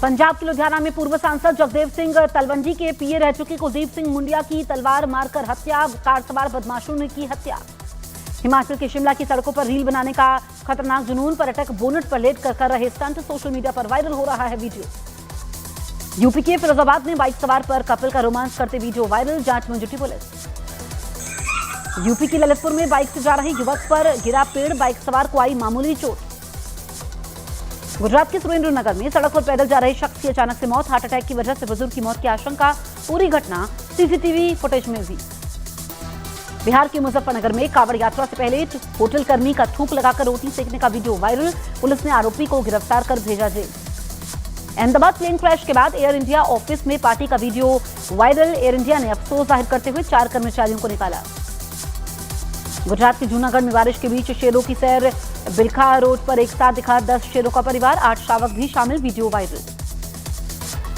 पंजाब के लुधियाना में पूर्व सांसद जगदेव सिंह तलवंडी के पीए रह चुके कुलदीप सिंह मुंडिया की तलवार मारकर हत्या, कार सवार बदमाशों ने की हत्या। हिमाचल के शिमला की सड़कों पर रील बनाने का खतरनाक जुनून, पर्यटक बोनट पर लेट कर रहे स्टंट, सोशल मीडिया पर वायरल हो रहा है वीडियो। यूपी के फिरोजाबाद में बाइक सवार पर कपल का रोमांस करते वीडियो वायरल, जांच में जुटी पुलिस। यूपी के ललितपुर में बाइक से जा रहे युवक पर गिरा पेड़, बाइक सवार को आई मामूली चोट। गुजरात के सुरेंद्रनगर में सड़क पर पैदल जा रहे शख्स की अचानक से मौत, हार्ट अटैक की वजह से बुजुर्ग की मौत की आशंका, पूरी घटना सीसीटीवी फुटेज में हुई। बिहार के मुजफ्फरनगर में कांवड़ यात्रा से पहले होटल कर्मी का थूक लगाकर रोटी सेकने का वीडियो वायरल, पुलिस ने आरोपी को गिरफ्तार कर भेजा जेल। अहमदाबाद प्लेन क्रैश के बाद एयर इंडिया ऑफिस में पार्टी का वीडियो वायरल, एयर इंडिया ने अफसोस जाहिर करते हुए 4 कर्मचारियों को निकाला। गुजरात के जूनागढ़ में बारिश के बीच शेरों की सैर, बिलखा रोड पर एक साथ दिखा 10 शेरों का परिवार, 8 शावक भी शामिल, वीडियो वायरल।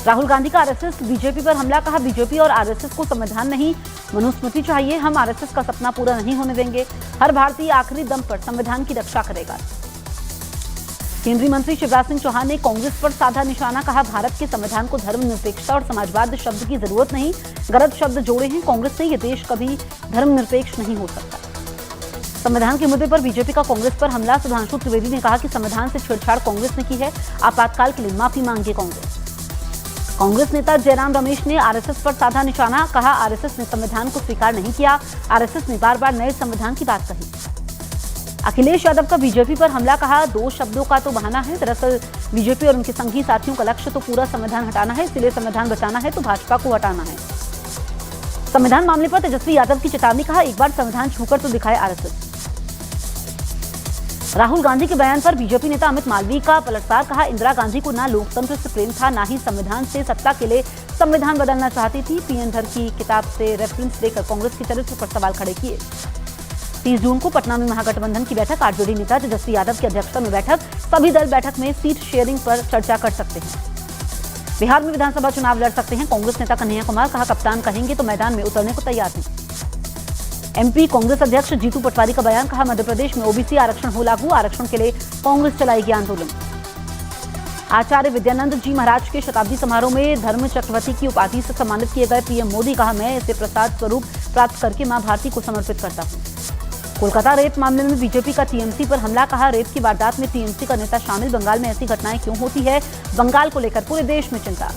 राहुल गांधी का आरएसएस बीजेपी पर हमला, कहा बीजेपी और आरएसएस को संविधान नहीं मनुस्मृति चाहिए, हम आरएसएस का सपना पूरा नहीं होने देंगे, हर भारतीय आखिरी दम पर संविधान की रक्षा करेगा। केंद्रीय मंत्री शिवराज सिंह चौहान ने कांग्रेस पर साधा निशाना, कहा भारत के संविधान को धर्मनिरपेक्षता और समाजवाद शब्द की जरूरत नहीं, गलत शब्द जोड़े हैं कांग्रेस ने, यह देश कभी धर्मनिरपेक्ष नहीं हो सकता। संविधान के मुद्दे पर बीजेपी का कांग्रेस पर हमला, सुधांशु त्रिवेदी ने कहा कि संविधान से छेड़छाड़ कांग्रेस ने की है, आपातकाल के लिए माफी मांगे कांग्रेस नेता जयराम रमेश ने आरएसएस पर साधा निशाना, कहा आरएसएस ने संविधान को स्वीकार नहीं किया, आरएसएस ने बार बार नए संविधान की बात कही। अखिलेश यादव का बीजेपी पर हमला, कहा 2 शब्दों का तो बहाना है, दरअसल बीजेपी और उनके संघी साथियों का लक्ष्य तो पूरा संविधान हटाना है, इसलिए संविधान बचाना है तो भाजपा को हटाना है। संविधान मामले पर तेजस्वी यादव की चेतावनी, कहा एक बार संविधान छूकर तो दिखाए आरएसएस। राहुल गांधी के बयान पर बीजेपी नेता अमित मालवीय का पलटवार, कहा इंदिरा गांधी को ना लोकतंत्र से प्रेम था, ना ही संविधान से, सत्ता के लिए संविधान बदलना चाहती थी। पीएन धर की किताब से रेफरेंस देकर कांग्रेस के चरित्र पर सवाल खड़े किए। 30 जून को पटना में महागठबंधन की बैठक, आरजेडी नेता तेजस्वी यादव की अध्यक्षता में बैठक, सभी दल बैठक में सीट शेयरिंग पर चर्चा कर सकते हैं। बिहार में विधानसभा चुनाव लड़ सकते हैं कांग्रेस नेता कन्हैया कुमार, कहा कप्तान कहेंगे तो मैदान में उतरने को तैयार हैं। एमपी कांग्रेस अध्यक्ष जीतू पटवारी का बयान, कहा मध्य प्रदेश में ओबीसी आरक्षण हो लागू, आरक्षण के लिए कांग्रेस चलाएगी आंदोलन। आचार्य विद्यानंद जी महाराज के शताब्दी समारोह में धर्म चक्रवर्ती की उपाधि से सम्मानित किए गए पीएम मोदी, कहा मैं इसे प्रसाद स्वरूप प्राप्त करके मां भारती को समर्पित करता हूं। कोलकाता रेप मामले में बीजेपी का टीएमसी पर हमला, कहा रेप की वारदात में टीएमसी का नेता शामिल, बंगाल में ऐसी घटनाएं क्यों होती है, बंगाल को लेकर पूरे देश में चिंता।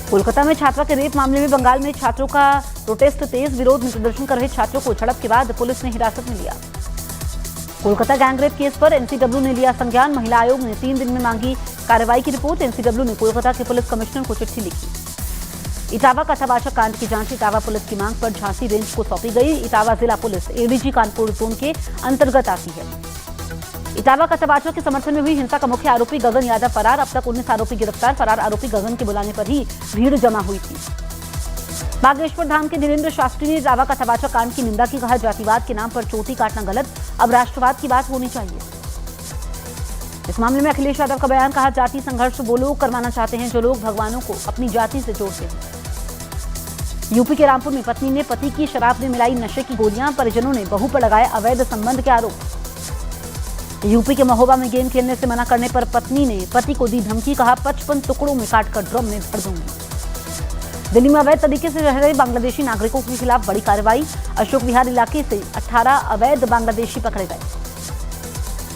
कोलकाता में छात्रा के रेप मामले में बंगाल में छात्रों का प्रोटेस्ट तेज, विरोध में प्रदर्शन कर रहे छात्रों को झड़प के बाद पुलिस ने हिरासत में लिया। कोलकाता गैंगरेप केस पर एनसीडब्ल्यू ने लिया संज्ञान, महिला आयोग ने 3 दिन में मांगी कार्रवाई की रिपोर्ट, एनसीडब्ल्यू ने कोलकाता के पुलिस कमिश्नर को चिट्ठी लिखी। इटावा कथावाचक कांड की जांच इटावा पुलिस की मांग पर झांसी रेंज को सौंपी गई। इटावा जिला पुलिस एडीजी कानपुर जोन के अंतर्गत आती है। इटावा कथावाचक के समर्थन में हुई हिंसा का मुख्य आरोपी गगन यादव फरार, अब तक 19 आरोपी गिरफ्तार, फरार आरोपी गगन के बुलाने पर ही भीड़ जमा हुई थी। बागेश्वर धाम के धीरेन्द्र शास्त्री ने इटावा कथावाचक कांड की निंदा की, कहा जातिवाद के नाम पर चोटी काटना गलत, अब राष्ट्रवाद की बात होनी चाहिए। इस मामले में अखिलेश यादव का बयान, कहा जाति संघर्ष वो लोग करवाना चाहते हैं जो लोग भगवानों को अपनी जाति से जोड़ते हैं। यूपी के रामपुर में पत्नी ने पति की शराब में मिलाई नशे की गोलियां, परिजनों ने बहू पर लगाए अवैध संबंध के आरोप। यूपी के महोबा में गेम खेलने से मना करने पर पत्नी ने पति को दी धमकी, कहा 55 टुकड़ों में काटकर ड्रम में भर दूंगी। दिल्ली में अवैध तरीके से रह रहे बांग्लादेशी नागरिकों के खिलाफ बड़ी कार्रवाई, अशोक विहार इलाके से 18 अवैध बांग्लादेशी पकड़े गए।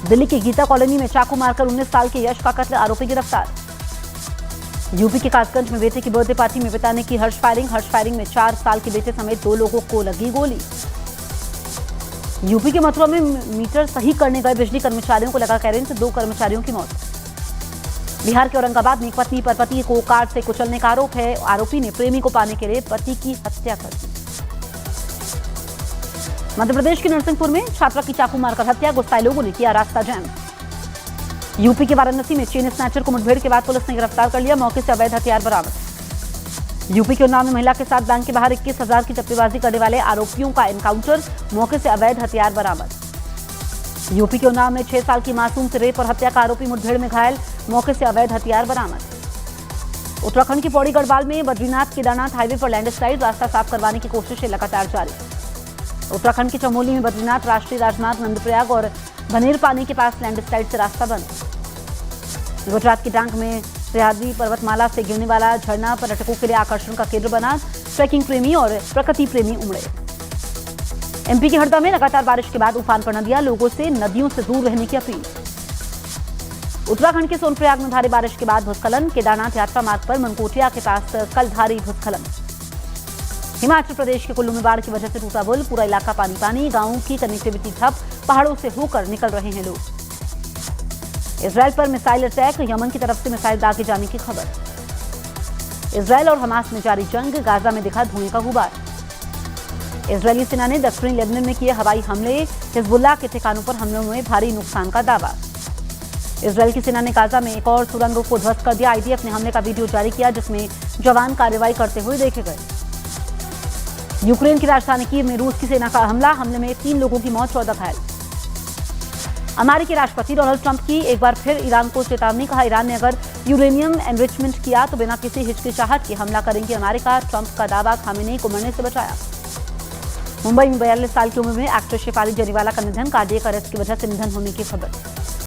दिल्ली की गीता कॉलोनी में चाकू मारकर 19 साल के यश का कत्ल, आरोपी गिरफ्तार। यूपी के कासगंज में बेटे की बर्थडे पार्टी में पिता ने की हर्ष फायरिंग में 4 साल के बेटे समेत 2 लोगों को लगी गोली। यूपी के मथुरा में मीटर सही करने गए बिजली कर्मचारियों को लगा करंट, 2 कर्मचारियों की मौत। बिहार के औरंगाबाद में एक पत्नी पर पति को कार से कुचलने का आरोप है, आरोपी ने प्रेमी को पाने के लिए पति की हत्या कर दी। मध्य प्रदेश के नरसिंहपुर में छात्रा की चाकू मारकर हत्या, गुस्साए लोगों ने किया रास्ता जाम। यूपी के वाराणसी में चेन स्नैचर को मुठभेड़ के बाद पुलिस ने गिरफ्तार कर लिया, मौके से अवैध हथियार बरामद। यूपी के उन्नाव में महिला के साथ बैंक के बाहर 21,000 की चप्पेबाजी करने वाले आरोपियों का एनकाउंटर, मौके से अवैध हथियार बरामद। यूपी के उन्नाव में 6 साल की मासूम से रेप और हत्या का आरोपी मुठभेड़ में घायल, मौके से अवैध हथियार बरामद। उत्तराखंड की पौड़ी गढ़वाल में बद्रीनाथ केदारनाथ हाईवे पर लैंडस्लाइड, रास्ता साफ करवाने की कोशिशें लगातार जारी। उत्तराखंड के चमोली में बद्रीनाथ राष्ट्रीय राजमार्ग नंदप्रयाग और बनेर पानी के पास लैंडस्लाइड से रास्ता बंद। गुजरात की डांग में सह्याद्री पर्वतमाला से गिरने वाला झरना पर्यटकों के लिए आकर्षण का केंद्र बना। ट्रैकिंग प्रेमी और प्रकृति प्रेमी उमड़े। एमपी के हरदा में लगातार बारिश के बाद उफान पर नदियां, लोगों से नदियों से दूर रहने की अपील। उत्तराखंड के सोनप्रयाग में भारी बारिश के बाद भूस्खलन। केदारनाथ यात्रा मार्ग पर मनकोटिया के पास कल भारी भूस्खलन। हिमाचल प्रदेश के कुल्लू में बाढ़ की वजह से टूटा पुल, पूरा इलाका पानी पानी, गांवों की कनेक्टिविटी ठप, पहाड़ों से होकर निकल रहे हैं लोग। इजरायल पर मिसाइल अटैक, यमन की तरफ से मिसाइल दागे जाने की खबर। इजरायल और हमास में जारी जंग, गाजा में दिखा धुएं का गुबार। इजरायली सेना ने दक्षिणी लेबनान में किए हवाई हमले, हिजबुल्लाह के ठिकानों पर हमलों में भारी नुकसान का दावा। इजरायल की सेना ने गाजा में एक और सुरंग को ध्वस्त कर दिया। आईडीएफ ने हमले का वीडियो जारी किया, जिसमें जवान कार्रवाई करते हुए देखे गए। यूक्रेन की राजधानी कीव में रूस की सेना का हमले में 3 लोगों की मौत, 14 घायल। अमेरिकी राष्ट्रपति डोनाल्ड ट्रंप की एक बार फिर ईरान को चेतावनी। कहा, ईरान ने अगर यूरेनियम एनरिचमेंट किया तो बिना किसी हिचकिचाहट के हमला करेंगे अमेरिका। ट्रंप का दावा, खामेनेई को मरने से बचाया। मुंबई में 42 साल की उम्र में एक्ट्रेस शेफाली जरीवाला का निधन, कार्डियक अरेस्ट की वजह से निधन होने की खबर।